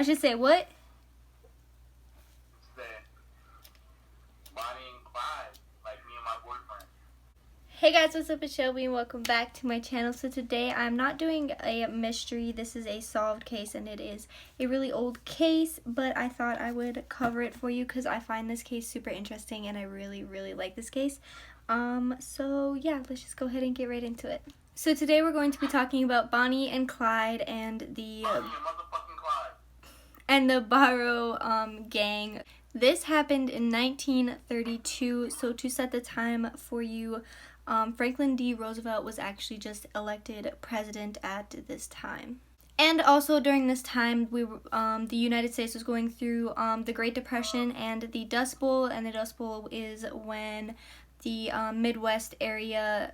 I should say what? It's that Bonnie and Clyde, like me and my boyfriend. Hey guys, what's up? It's Shelby and welcome back to my channel. So today I'm not doing a mystery. This is a solved case and it is a really old case, but I thought I would cover it for you because I find this case super interesting and I really like this case. So yeah, let's just go ahead and get right into it. So today we're going to be talking about Bonnie and Clyde and the Bonnie and motherfucking Clyde. and the Barrow gang. This happened in 1932, so to set the time for you, Franklin D. Roosevelt was actually just elected president at this time. And also during this time, the United States was going through the Great Depression and the Dust Bowl, and the Dust Bowl is when the Midwest area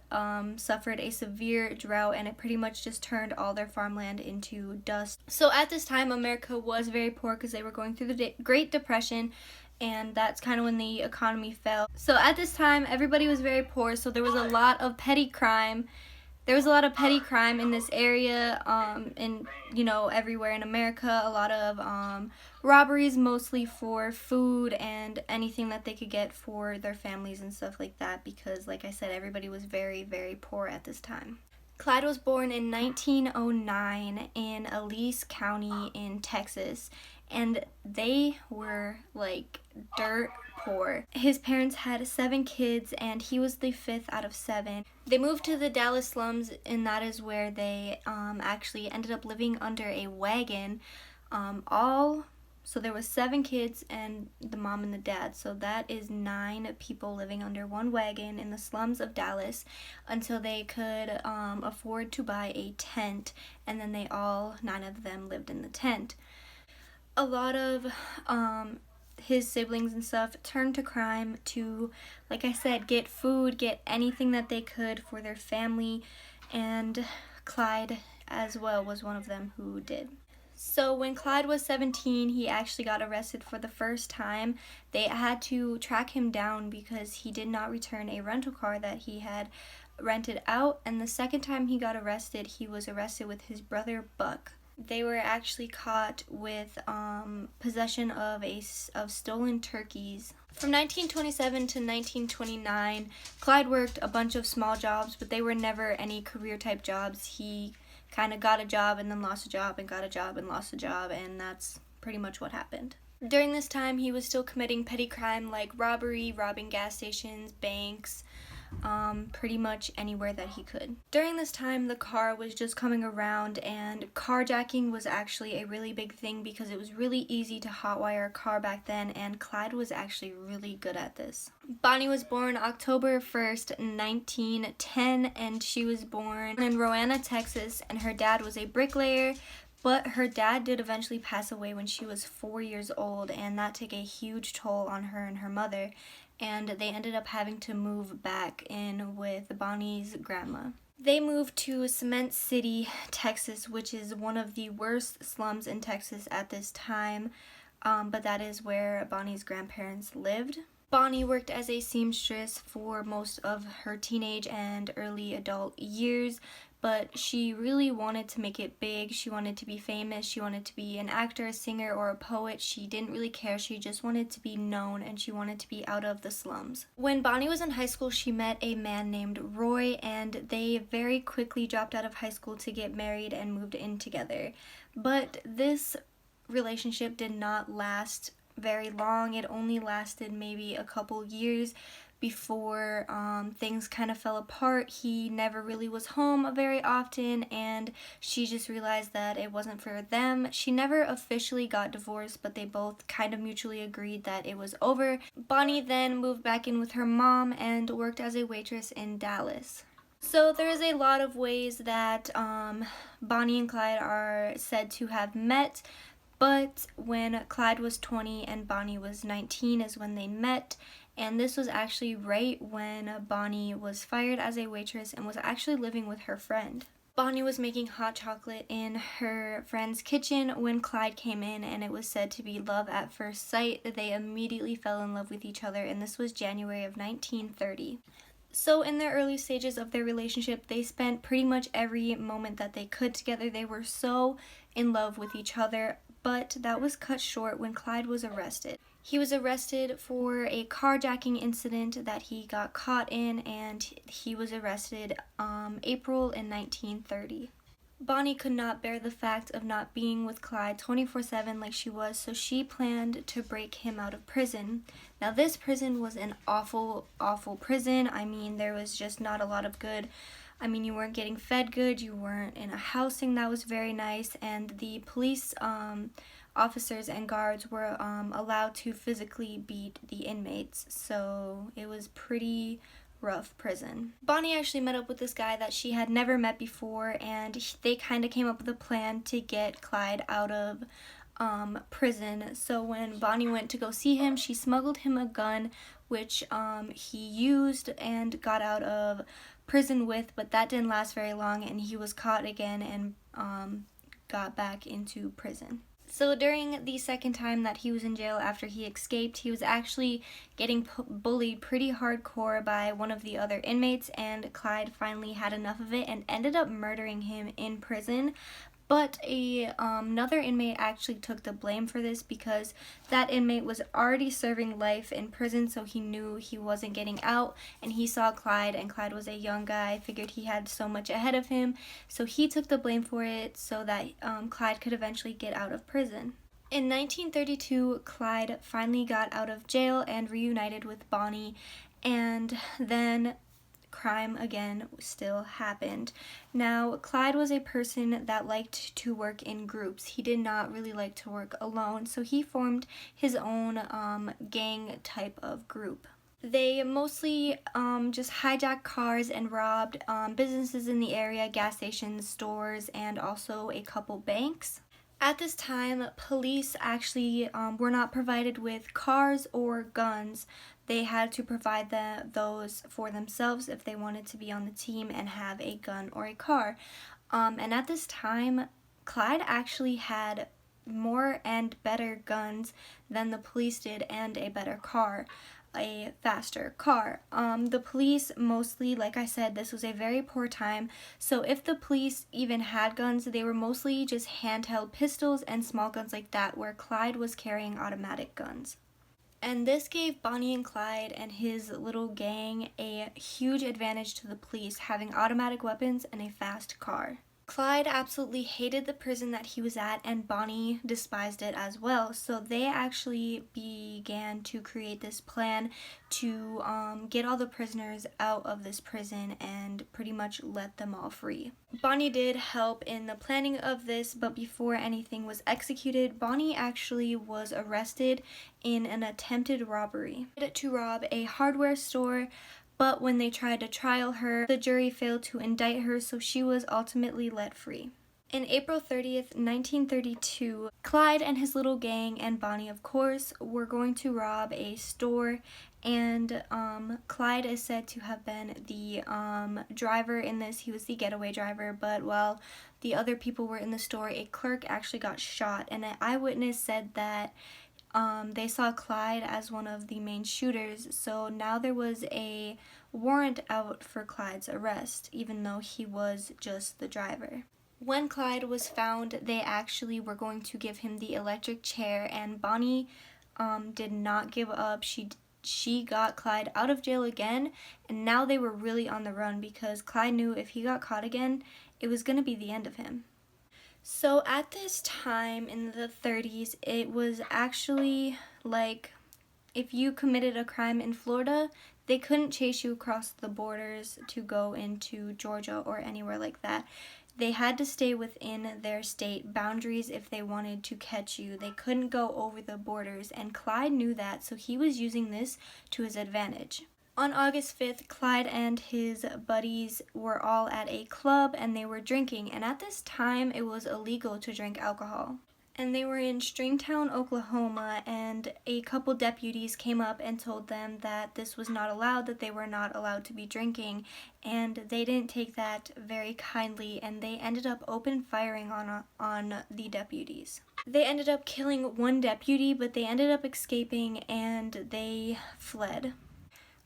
suffered a severe drought and it pretty much just turned all their farmland into dust. So at this time, America was very poor because they were going through the Great Depression, and that's kind of when the economy fell. So at this time, everybody was very poor, so there was a lot of petty crime. There was a lot of petty crime in this area, and everywhere in America. A lot of robberies, mostly for food and anything that they could get for their families and stuff like that, because like I said, everybody was very poor at this time. Clyde was born in 1909 in Elise County in Texas, and they were like dirt poor. His parents had 7 kids and he was the 5th out of 7. They moved to the Dallas slums, and that is where they actually ended up living under a wagon. So there was 7 kids and the mom and the dad, so that is 9 people living under one wagon in the slums of Dallas until they could afford to buy a tent, and then 9 of them lived in the tent. A lot of his siblings and stuff turned to crime to, like I said, get food, get anything that they could for their family, and Clyde as well was one of them who did. So when Clyde was 17, he actually got arrested for the first time. They had to track him down because he did not return a rental car that he had rented out, and the second time he got arrested, he was arrested with his brother Buck. They were actually caught with possession of stolen turkeys. From 1927 to 1929, Clyde worked a bunch of small jobs, but they were never any career type jobs. He kind of got a job and then lost a job and got a job and lost a job, and that's pretty much what happened. During this time, he was still committing petty crime like robbery, robbing gas stations, banks, pretty much anywhere that he could. During this time, the car was just coming around, and carjacking was actually a really big thing because it was really easy to hotwire a car back then, and Clyde was actually really good at this. Bonnie was born October 1st, 1910, and she was born in Roanna, Texas, and her dad was a bricklayer. But her dad did eventually pass away when she was 4 years old, and that took a huge toll on her and her mother, and they ended up having to move back in with Bonnie's grandma. They moved to Cement City, Texas, which is one of the worst slums in Texas at this time, but that is where Bonnie's grandparents lived. Bonnie worked as a seamstress for most of her teenage and early adult years, but she really wanted to make it big. She wanted to be famous. She wanted to be an actor, a singer, or a poet. She didn't really care. She just wanted to be known, and she wanted to be out of the slums. When Bonnie was in high school, she met a man named Roy, and they very quickly dropped out of high school to get married and moved in together. But this relationship did not last very long. It only lasted maybe a couple years before things kind of fell apart. He never really was home very often, and she just realized that it wasn't for them. She never officially got divorced, but they both kind of mutually agreed that it was over. Bonnie then moved back in with her mom and worked as a waitress in Dallas. So there's a lot of ways that Bonnie and Clyde are said to have met. But when Clyde was 20 and Bonnie was 19 is when they met, and this was actually right when Bonnie was fired as a waitress and was actually living with her friend. Bonnie was making hot chocolate in her friend's kitchen when Clyde came in, and it was said to be love at first sight. They immediately fell in love with each other, and this was January of 1930. So in the early stages of their relationship, they spent pretty much every moment that they could together. They were so in love with each other. but that was cut short when Clyde was arrested. He was arrested for a carjacking incident that he got caught in, and he was arrested April in 1930. Bonnie could not bear the fact of not being with Clyde 24/7 like she was, so she planned to break him out of prison. Now this prison was an awful, awful prison. I mean, there was just not a lot of good. I mean, you weren't getting fed good, you weren't in a housing that was very nice, and the police officers and guards were allowed to physically beat the inmates, so it was pretty rough prison. Bonnie actually met up with this guy that she had never met before, and they kind of came up with a plan to get Clyde out of prison. So when Bonnie went to go see him, she smuggled him a gun, which he used and got out of prison with, but that didn't last very long, and he was caught again and got back into prison. So during the second time that he was in jail after he escaped, he was actually getting bullied pretty hardcore by one of the other inmates, and Clyde finally had enough of it and ended up murdering him in prison. But another inmate actually took the blame for this because that inmate was already serving life in prison, so he knew he wasn't getting out, and he saw Clyde, and Clyde was a young guy, figured he had so much ahead of him, so he took the blame for it so that Clyde could eventually get out of prison. In 1932, Clyde finally got out of jail and reunited with Bonnie, and then crime again still happened. Now, Clyde was a person that liked to work in groups. He did not really like to work alone, so he formed his own gang type of group. They mostly just hijacked cars and robbed businesses in the area, gas stations, stores, and also a couple banks. At this time, police actually were not provided with cars or guns. They had to provide those for themselves if they wanted to be on the team and have a gun or a car. And at this time, Clyde actually had more and better guns than the police did, and a better car, a faster car. The police mostly, like I said, this was a very poor time, so if the police even had guns, they were mostly just handheld pistols and small guns like that, where Clyde was carrying automatic guns. And this gave Bonnie and Clyde and his little gang a huge advantage to the police, having automatic weapons and a fast car. Clyde absolutely hated the prison that he was at, and Bonnie despised it as well, so they actually began to create this plan to get all the prisoners out of this prison and pretty much let them all free. Bonnie did help in the planning of this, but before anything was executed, Bonnie actually was arrested in an attempted robbery to rob a hardware store. But when they tried to trial her, the jury failed to indict her, so she was ultimately let free. In April 30th, 1932, Clyde and his little gang, and Bonnie of course, were going to rob a store, and Clyde is said to have been the driver in this. He was the getaway driver, but while the other people were in the store, a clerk actually got shot, and an eyewitness said that they saw Clyde as one of the main shooters, so now there was a warrant out for Clyde's arrest, even though he was just the driver. When Clyde was found, they actually were going to give him the electric chair, and Bonnie did not give up. She got Clyde out of jail again, and now they were really on the run because Clyde knew if he got caught again, it was going to be the end of him. So at this time in the 30s, it was actually like if you committed a crime in Florida, they couldn't chase you across the borders to go into Georgia or anywhere like that. They had to stay within their state boundaries if they wanted to catch you. They couldn't go over the borders, and Clyde knew that, so he was using this to his advantage. On August 5th, Clyde and his buddies were all at a club and they were drinking, and at this time it was illegal to drink alcohol. And they were in Stringtown, Oklahoma, and a couple deputies came up and told them that this was not allowed, that they were not allowed to be drinking, and they didn't take that very kindly, and they ended up open firing on the deputies. They ended up killing one deputy, but they ended up escaping and they fled.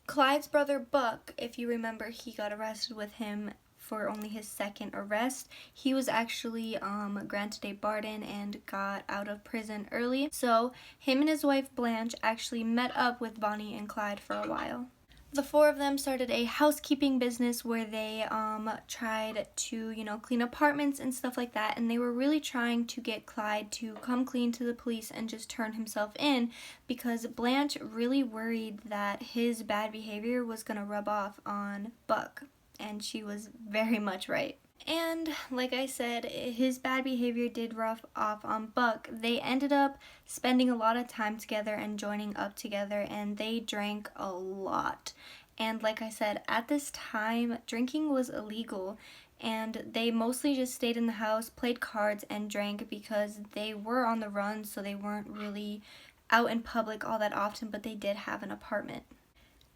Clyde's brother Buck, if you remember, he got arrested with him for only his second arrest. He was actually granted a pardon and got out of prison early. So him and his wife Blanche actually met up with Bonnie and Clyde for a while. The four of them started a housekeeping business where they tried to, clean apartments and stuff like that, and they were really trying to get Clyde to come clean to the police and just turn himself in, because Blanche really worried that his bad behavior was going to rub off on Buck, and she was very much right. And like I said, his bad behavior did rub off on Buck. They ended up spending a lot of time together and joining up together, and they drank a lot. And like I said, at this time, drinking was illegal, and they mostly just stayed in the house, played cards, and drank because they were on the run, so they weren't really out in public all that often, but they did have an apartment.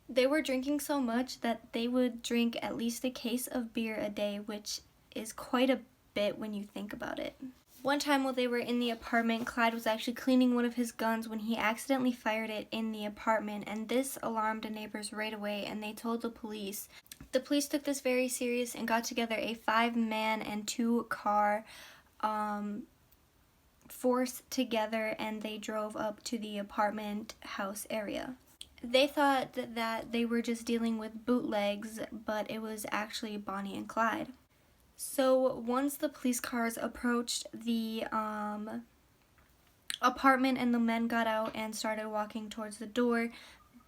They were drinking so much that they would drink at least a case of beer a day, which is quite a bit when you think about it. One time while they were in the apartment, Clyde was actually cleaning one of his guns when he accidentally fired it in the apartment, and this alarmed the neighbors right away, and they told the police. The police took this very serious and got together a 5-man and 2-car force together, and they drove up to the apartment house area. They thought that they were just dealing with bootlegs, but it was actually Bonnie and Clyde. So once the police cars approached the apartment and the men got out and started walking towards the door,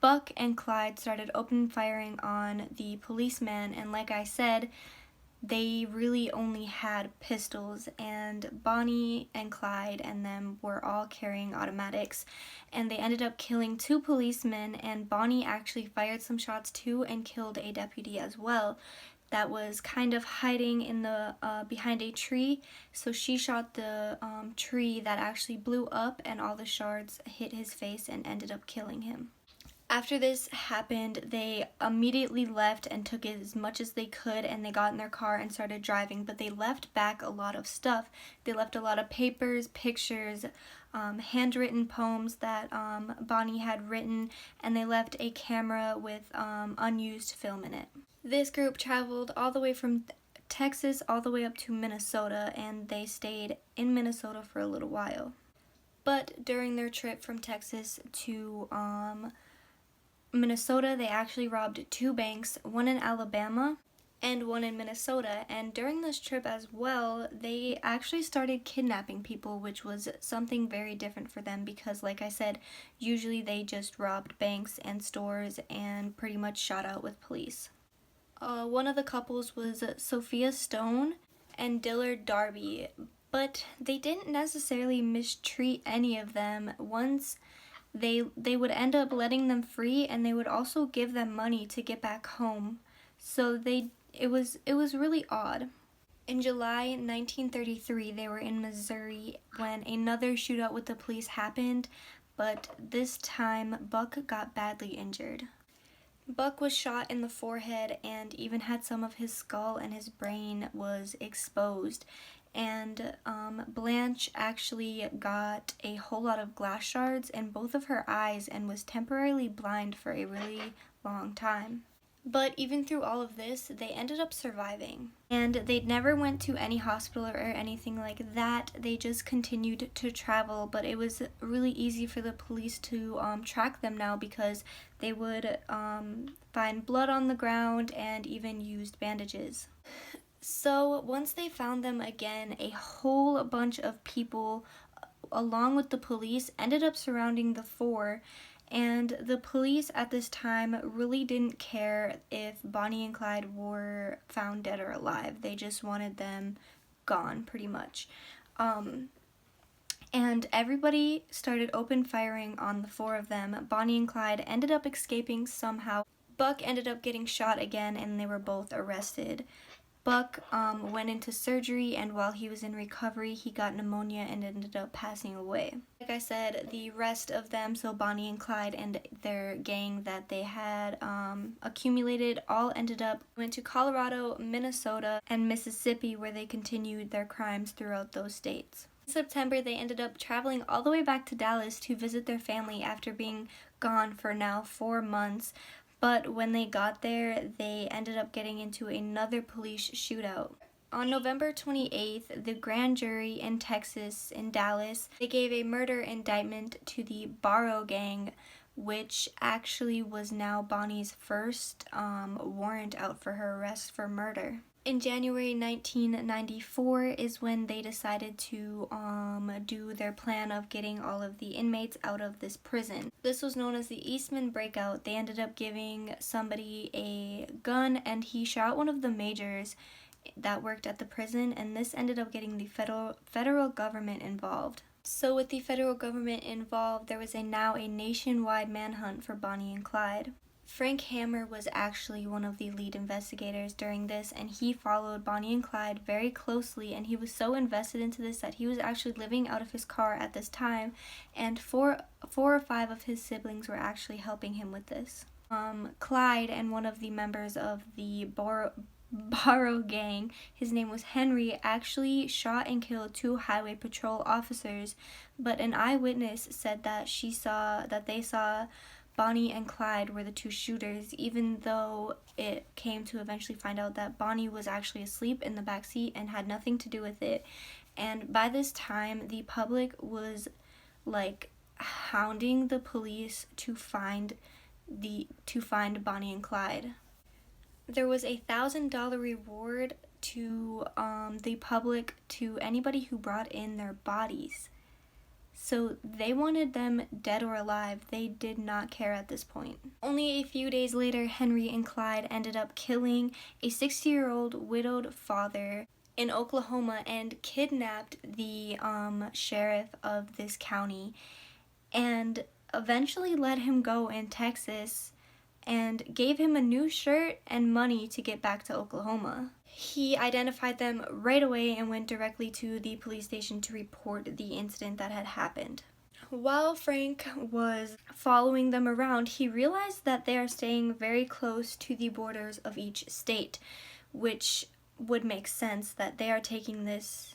Buck and Clyde started open firing on the policeman, and like I said, they really only had pistols, and Bonnie and Clyde and them were all carrying automatics, and they ended up killing 2 policemen, and Bonnie actually fired some shots too and killed a deputy as well that was kind of hiding in the behind a tree. So she shot the tree that actually blew up, and all the shards hit his face and ended up killing him. After this happened, they immediately left and took as much as they could, and they got in their car and started driving, but they left back a lot of stuff. They left a lot of papers, pictures, handwritten poems that Bonnie had written, and they left a camera with unused film in it. This group traveled all the way from Texas all the way up to Minnesota, and they stayed in Minnesota for a little while. But during their trip from Texas to Minnesota, they actually robbed 2 banks, one in Alabama and one in Minnesota. And during this trip as well, they actually started kidnapping people, which was something very different for them because, like I said, usually they just robbed banks and stores and pretty much shot out with police. One of the couples was Sophia Stone and Dillard Darby, but they didn't necessarily mistreat any of them. Once they would end up letting them free, and they would also give them money to get back home. So it was really odd. In July 1933, they were in Missouri when another shootout with the police happened, but this time Buck got badly injured. Buck was shot in the forehead and even had some of his skull and his brain was exposed. And Blanche actually got a whole lot of glass shards in both of her eyes and was temporarily blind for a really long time. But even through all of this, they ended up surviving. And they never went to any hospital or anything like that. They just continued to travel, but it was really easy for the police to track them now because they would find blood on the ground and even used bandages. So once they found them again, a whole bunch of people, along with the police, ended up surrounding the 4. And the police at this time really didn't care if Bonnie and Clyde were found dead or alive. They just wanted them gone, pretty much. And everybody started open firing on the 4 of them. Bonnie and Clyde ended up escaping somehow. Buck ended up getting shot again, and they were both arrested. Buck went into surgery, and while he was in recovery, he got pneumonia and ended up passing away. Like I said, the rest of them, so Bonnie and Clyde and their gang that they had accumulated, all went to Colorado, Minnesota, and Mississippi, where they continued their crimes throughout those states. In September, they ended up traveling all the way back to Dallas to visit their family after being gone for now 4 months. But when they got there, they ended up getting into another police shootout. On November 28th, the grand jury in Texas, in Dallas, they gave a murder indictment to the Barrow gang, which actually was now Bonnie's first warrant out for her arrest for murder. In January 1994 is when they decided to do their plan of getting all of the inmates out of this prison. This was known as the Eastman Breakout. They ended up giving somebody a gun, and he shot one of the majors that worked at the prison, and this ended up getting the federal government involved. So with the federal government involved, there was now a nationwide manhunt for Bonnie and Clyde. Frank Hammer was actually one of the lead investigators during this, and he followed Bonnie and Clyde very closely, and he was so invested into this that he was actually living out of his car at this time, and four or five of his siblings were actually helping him with this. Clyde and one of the members of the Barrow gang, his name was Henry, actually shot and killed 2 highway patrol officers, but an eyewitness said that they saw Bonnie and Clyde were the 2 shooters, even though it came to eventually find out that Bonnie was actually asleep in the back seat and had nothing to do with it. And by this time, the public was like hounding the police to find Bonnie and Clyde. There was a $1,000 reward to the public, to anybody who brought in their bodies. So they wanted them dead or alive. They did not care at this point. Only a few days later, Henry and Clyde ended up killing a 60-year-old widowed father in Oklahoma and kidnapped the sheriff of this county, and eventually let him go in Texas and gave him a new shirt and money to get back to Oklahoma. He identified them right away and went directly to the police station to report the incident that had happened. While Frank was following them around, he realized that they are staying very close to the borders of each state, which would make sense that they are taking this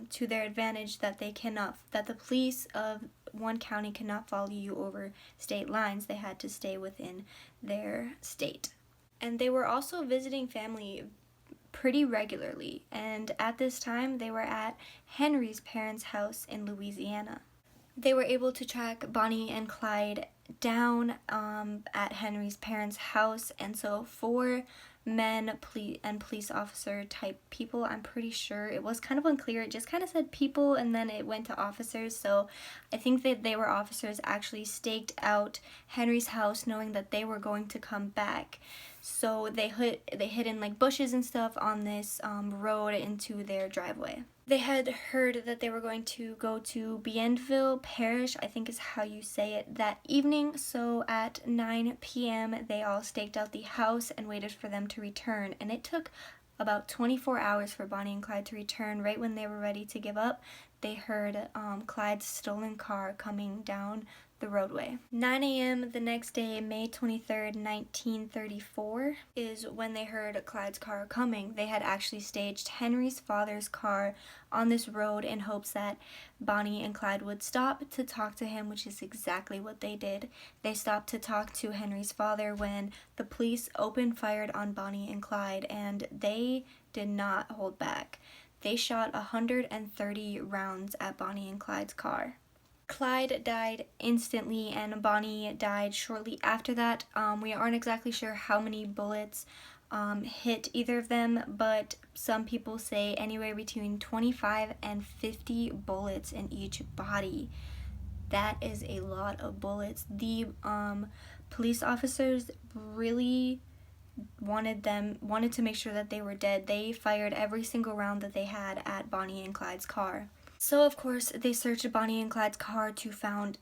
to their advantage, that the police of one county cannot follow you over state lines. They had to stay within their state. And they were also visiting family pretty regularly, and at this time they were at Henry's parents' house in Louisiana. They were able to track Bonnie and Clyde down at Henry's parents' house, and so 4 men and police officer type people, I'm pretty sure. It was kind of unclear. It just kind of said people and then it went to officers, so I think that they were officers, actually staked out Henry's house knowing that they were going to come back. So they hid in like bushes and stuff on this road into their driveway. They had heard that they were going to go to Bienville Parish, I think is how you say it, that evening. So at 9 p.m. they all staked out the house and waited for them to return. And it took about 24 hours for Bonnie and Clyde to return. Right when they were ready to give up, they heard Clyde's stolen car coming down the roadway. 9 a.m. the next day, May 23rd, 1934, is when they heard Clyde's car coming. They had actually staged Henry's father's car on this road in hopes that Bonnie and Clyde would stop to talk to him, which is exactly what they did. They stopped to talk to Henry's father when the police opened fire on Bonnie and Clyde, and they did not hold back. They shot 130 rounds at Bonnie and Clyde's car. Clyde died instantly and Bonnie died shortly after that. We aren't exactly sure how many bullets hit either of them, but some people say anywhere between 25 and 50 bullets in each body. That is a lot of bullets. The police officers really wanted to make sure that they were dead. They fired every single round that they had at Bonnie and Clyde's car. So of course they searched Bonnie and Clyde's car to find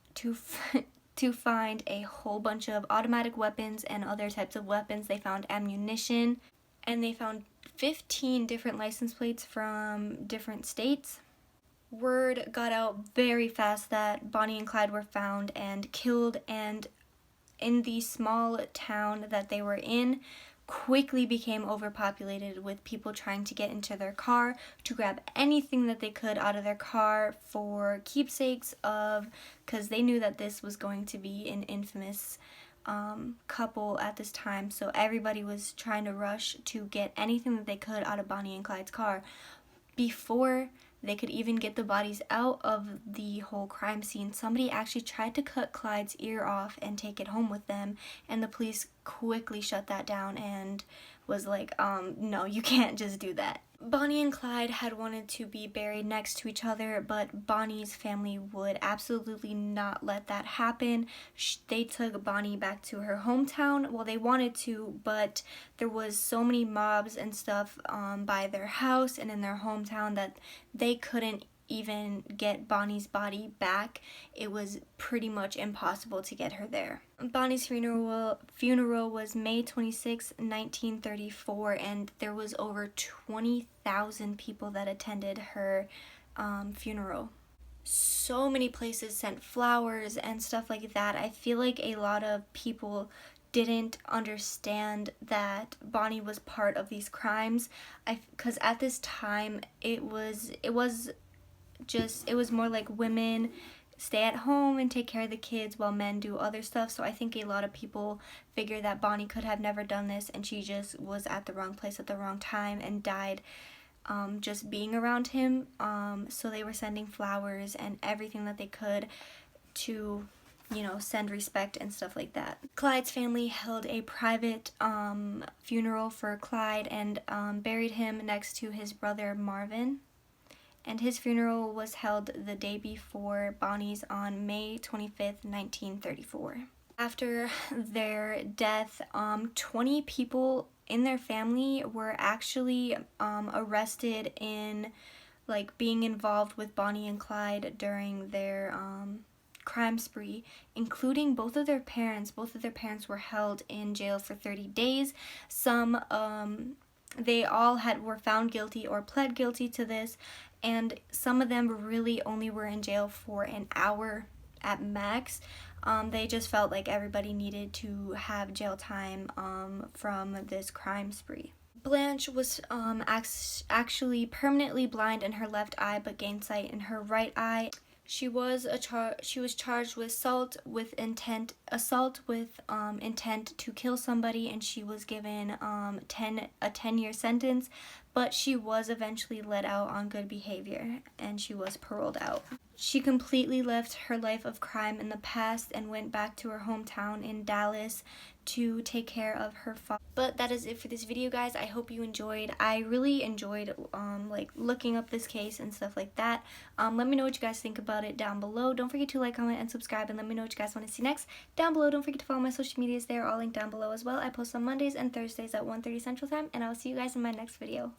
a whole bunch of automatic weapons and other types of weapons. They found ammunition, and they found 15 different license plates from different states. Word got out very fast that Bonnie and Clyde were found and killed, and in the small town that they were in quickly became overpopulated with people trying to get into their car to grab anything that they could out of their car for keepsakes of, because they knew that this was going to be an infamous couple at this time, so everybody was trying to rush to get anything that they could out of Bonnie and Clyde's car before they could even get the bodies out of the whole crime scene. Somebody actually tried to cut Clyde's ear off and take it home with them, and the police quickly shut that down and was like, no, you can't just do that. Bonnie and Clyde had wanted to be buried next to each other, but Bonnie's family would absolutely not let that happen. They took Bonnie back to her hometown. Well, they wanted to, but there was so many mobs and stuff by their house and in their hometown that they couldn't even get Bonnie's body back. It was pretty much impossible to get her there. Bonnie's funeral was May 26, 1934, and there was over 20,000 people that attended her funeral. So many places sent flowers and stuff like that. I feel like a lot of people didn't understand that Bonnie was part of these crimes. Because at this time it was more like women stay at home and take care of the kids while men do other stuff. So I think a lot of people figure that Bonnie could have never done this and she just was at the wrong place at the wrong time and died just being around him. So they were sending flowers and everything that they could to, you know, send respect and stuff like that. Clyde's family held a private funeral for Clyde and buried him next to his brother Marvin. And his funeral was held the day before Bonnie's on May 25th, 1934. After their death, 20 people in their family were actually arrested in like being involved with Bonnie and Clyde during their crime spree, including both of their parents. Both of their parents were held in jail for 30 days. Some they all were found guilty or pled guilty to this, and some of them really only were in jail for an hour at max. They just felt like everybody needed to have jail time from this crime spree. Blanche was actually permanently blind in her left eye but gained sight in her right eye. She was charged with assault with intent to kill somebody, and she was given a 10-year sentence, but she was eventually let out on good behavior and she was paroled out. She completely left her life of crime in the past and went back to her hometown in Dallas to take care of her father. But that is it for this video, guys. I hope you enjoyed. I really enjoyed like looking up this case and stuff like that. Let me know what you guys think about it down below. Don't forget to like, comment, and subscribe, and let me know what you guys want to see next down below. Don't forget to follow my social medias. They're all linked down below as well. I post on Mondays and Thursdays at 1:30 Central Time, and I will see you guys in my next video.